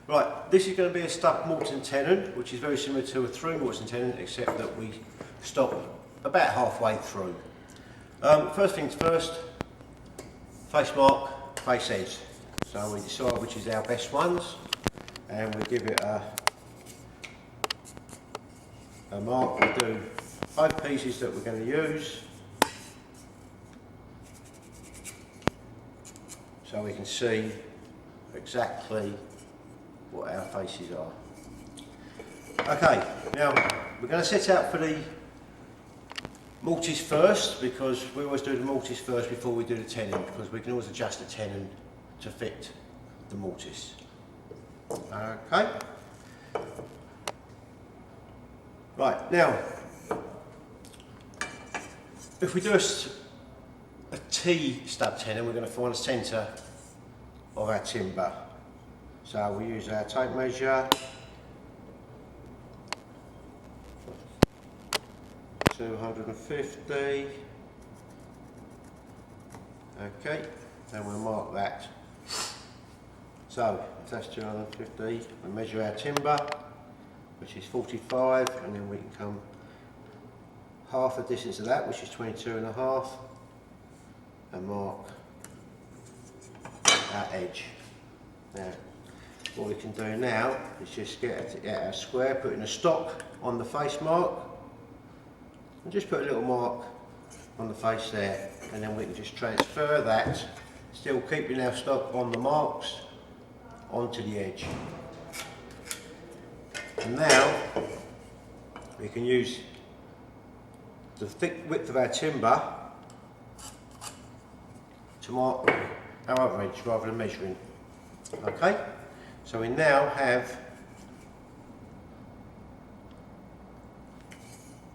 Right, this is going to be a stub mortise and tenon, which is very similar to a through mortise and tenon, except that we stop about halfway through. First things first, face mark, face edge. So we decide which is our best ones, and we give it a mark. We do both pieces that we're going to use, so we can see exactly what our faces are. Okay, now we're going to set out for the mortise first, because we always do the mortise first before we do the tenon, because we can always adjust the tenon to fit the mortise. Okay. Right, now if we do a T stub tenon, we're going to find the centre of our timber. So we use our tape measure, 250, okay, and we'll mark that. So if that's 250, we measure our timber, which is 45, and then we can come half the distance of that, which is 22.5, and mark our edge. Now, what we can do now is just get our square, put in a stop on the face mark, and just put a little mark on the face there, and then we can just transfer that, still keeping our stop on the marks, onto the edge. And now we can use the thick width of our timber to mark our other edge rather than measuring. Okay, so we now have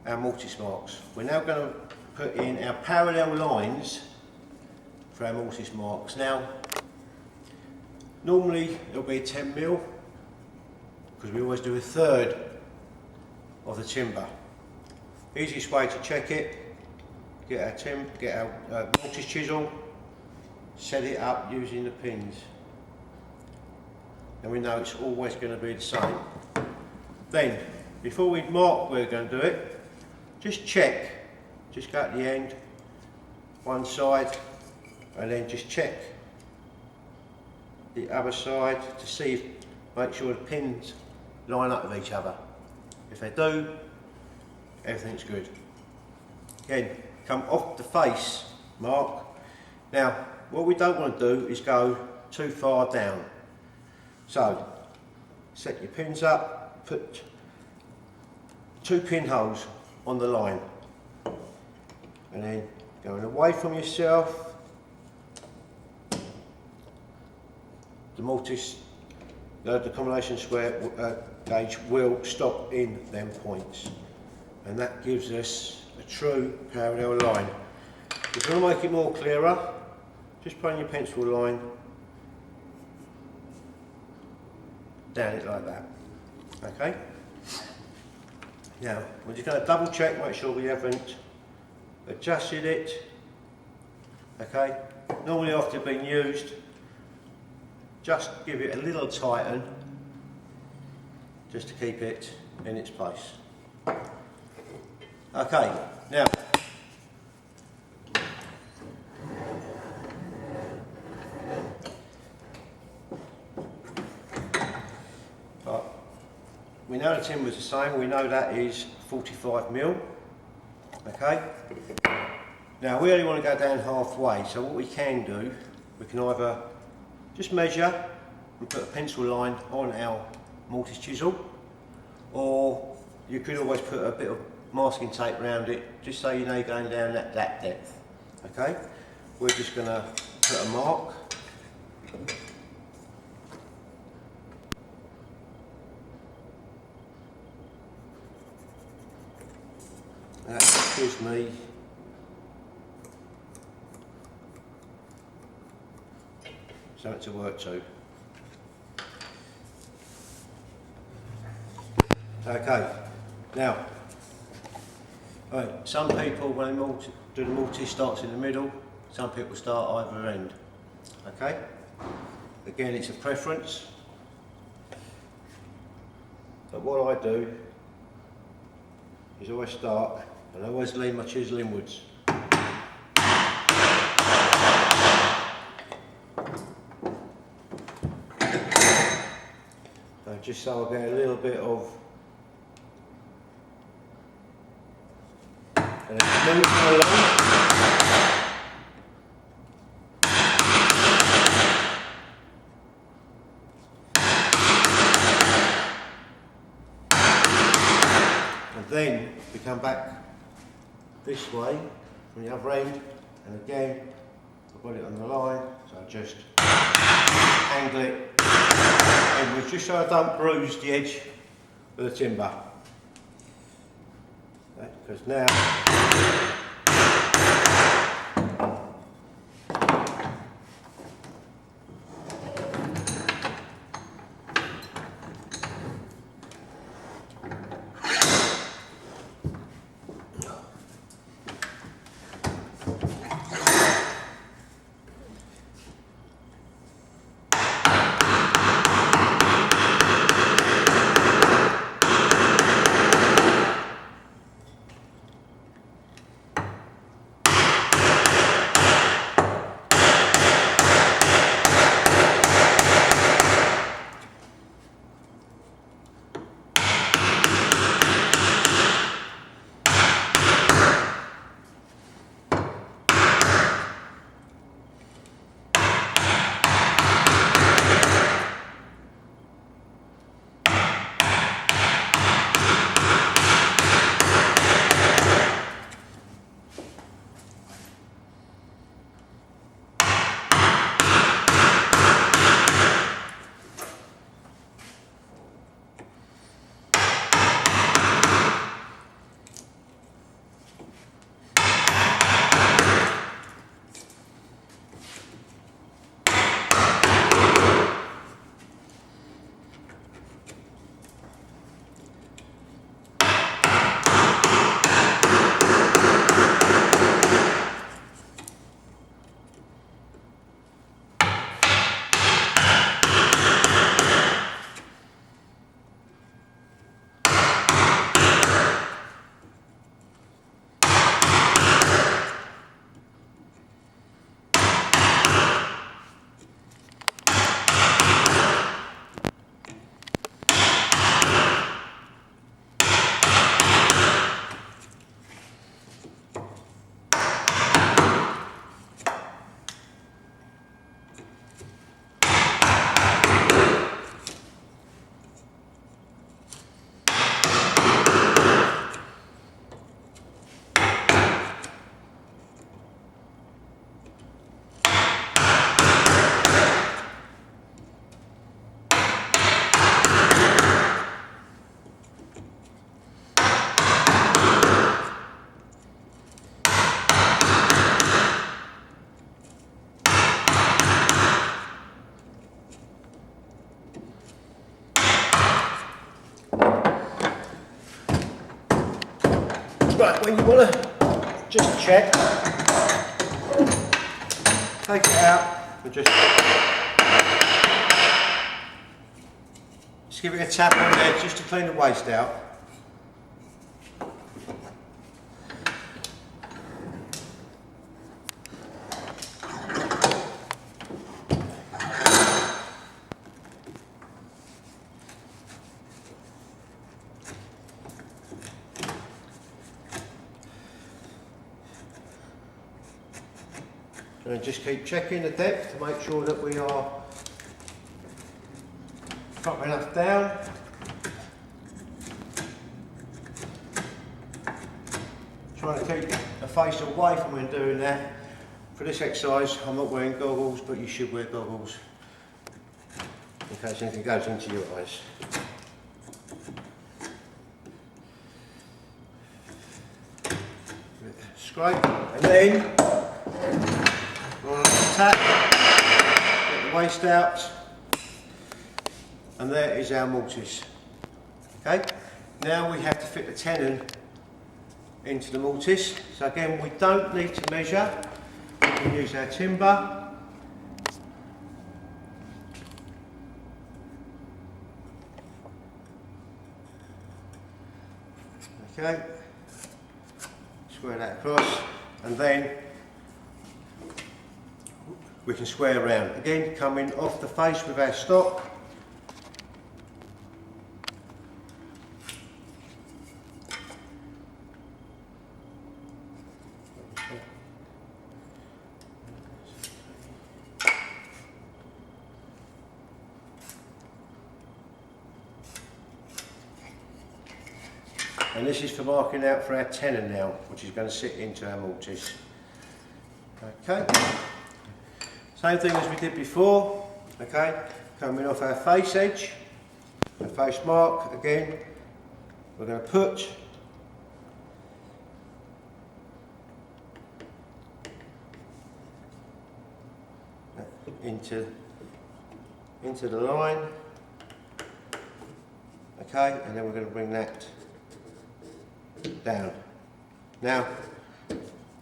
our mortise marks. We're now going to put in our parallel lines for our mortise marks. Now, normally it'll be 10mm, because we always do a third of the timber. Easiest way to check it: get our mortise chisel, set it up using the pins, and we know it's always going to be the same. Then, before we mark where we're going to do it, just check, just go at the end, one side, and then just check the other side to see if, make sure the pins line up with each other. If they do, everything's good. Again, come off the face mark. Now, what we don't want to do is go too far down. So, set your pins up, put 2 pinholes on the line, and then going away from yourself, the mortise, the combination square gauge will stop in them points, and that gives us a true parallel line. If you want to make it more clearer, just put in your pencil line down it like that. Okay. Now we're just going to double check, make sure we haven't adjusted it. Okay. Normally after it's been used, just give it a little tighten, just to keep it in its place. Okay, now we know the timber's the same, we know that is 45mm. Okay, now we only want to go down halfway, so what we can do, we can either just measure and put a pencil line on our mortise chisel, or you could always put a bit of masking tape around it, just so you know you're going down that depth. Okay, we're just going to put a mark. And that gives me something to work to. Okay, now, some people, when they do the mortise, starts in the middle, some people start either end. Okay, again, it's a preference. But what I do is always start and I always lean my chisel inwards. So just so I get a little bit of, and it's moving along. And then we come back this way from the other end, and again I've got it on the line, so I just angle it inwards just so I don't bruise the edge of the timber. Okay, because now right, when you want to just check, take it out and just give it a tap on there just to clean the waste out. And just keep checking the depth to make sure that we are proper enough down. Trying to keep the face away from when doing that. For this exercise I'm not wearing goggles, but you should wear goggles in case anything goes into your eyes. Scrape and then tap, get the waste out, and there is our mortice. Okay, now we have to fit the tenon into the mortice. So again, we don't need to measure, we can use our timber. Okay, square that across, and then we can square around. Again, coming off the face with our stock. And this is for marking out for our tenon now, which is going to sit into our mortise. Okay, same thing as we did before. Okay, coming off our face edge, our face mark again, we're going to put into the line. Okay, and then we're going to bring that down. Now,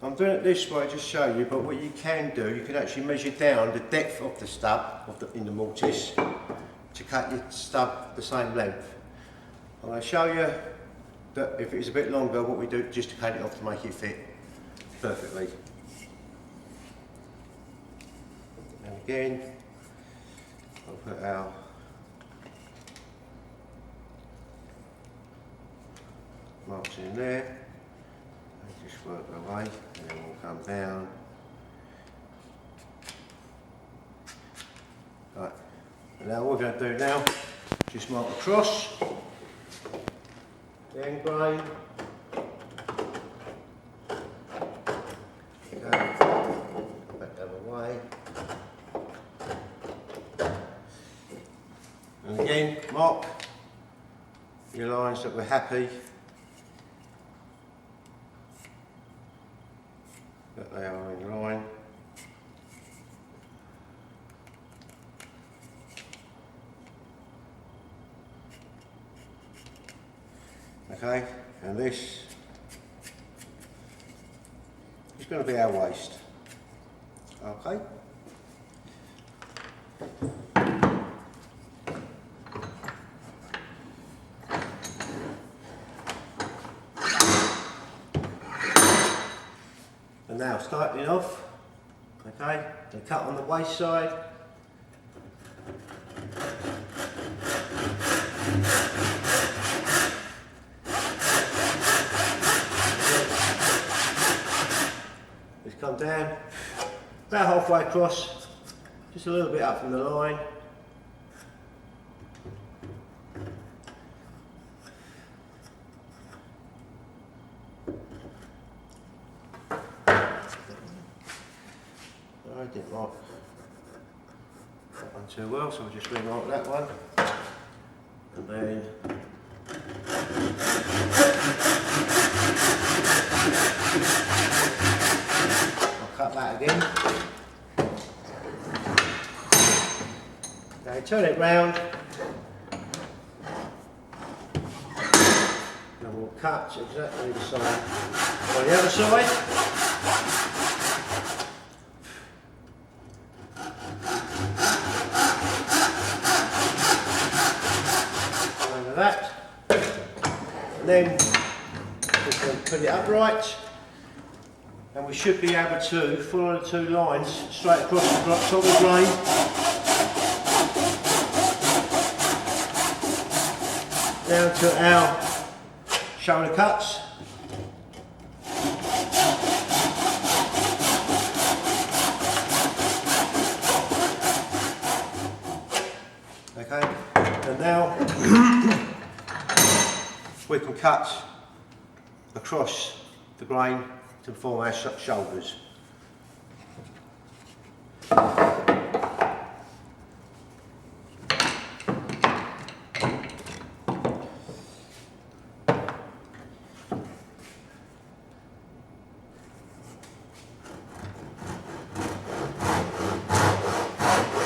I'm doing it this way just to show you, but what you can do, you can actually measure down the depth of the stub in the mortise to cut your stub the same length. I'm going to show you that if it's a bit longer, what we do just to cut it off to make it fit perfectly. And again, I'll put our marks in there, and just work away, and then we'll come down. Right, and now what we're going to do now, just mark across, the end grain, go back the other way, and again mark your lines that we're happy that they are in line. Okay, and this is going to be our waist. Okay. And now starting off, okay, the cut on the waist side. Just come down, about halfway across, just a little bit up from the line. I didn't mark that one too well, so I'll just remark that one, and then I'll cut that again. Okay, turn it round, and we'll cut exactly the same on the other side. That, and then we can put it upright, and we should be able to follow the two lines straight across the top of the grain, down to our shoulder cuts. Okay, and now we can cut across the grain to form our shoulders.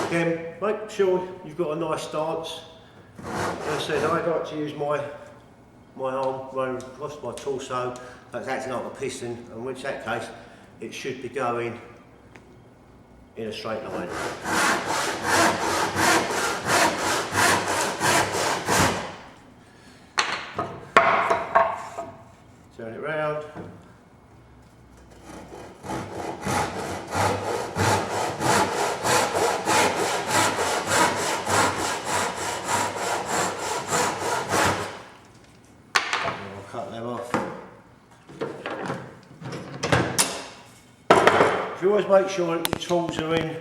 Again, make sure you've got a nice stance. As I said, I like to use my arm running across my torso, that's acting like a piston, and in which that case it should be going in a straight line. always make sure that your tools are in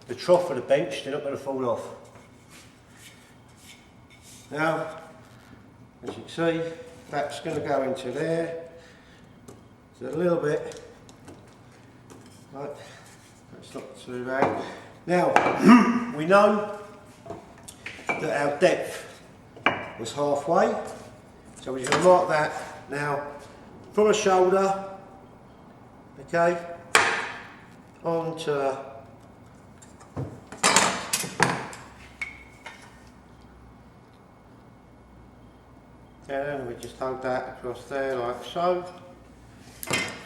the trough of the bench, they're not going to fall off. Now, as you can see, that's going to go into there. There's a little bit, right, that's not too bad. Now, we know that our depth was halfway, so we're going to mark that now from a shoulder, okay, onto and we just hold that across there like so.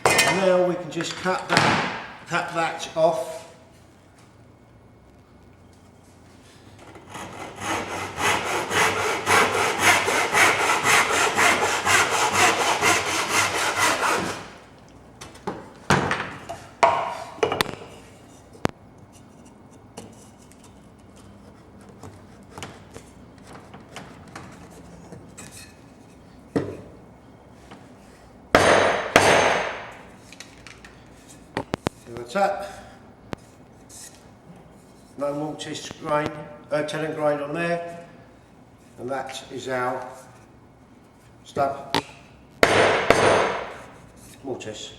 And now we can just cut that off. That's that. No mortice grain, tenon grain on there, and that is our stub mortice.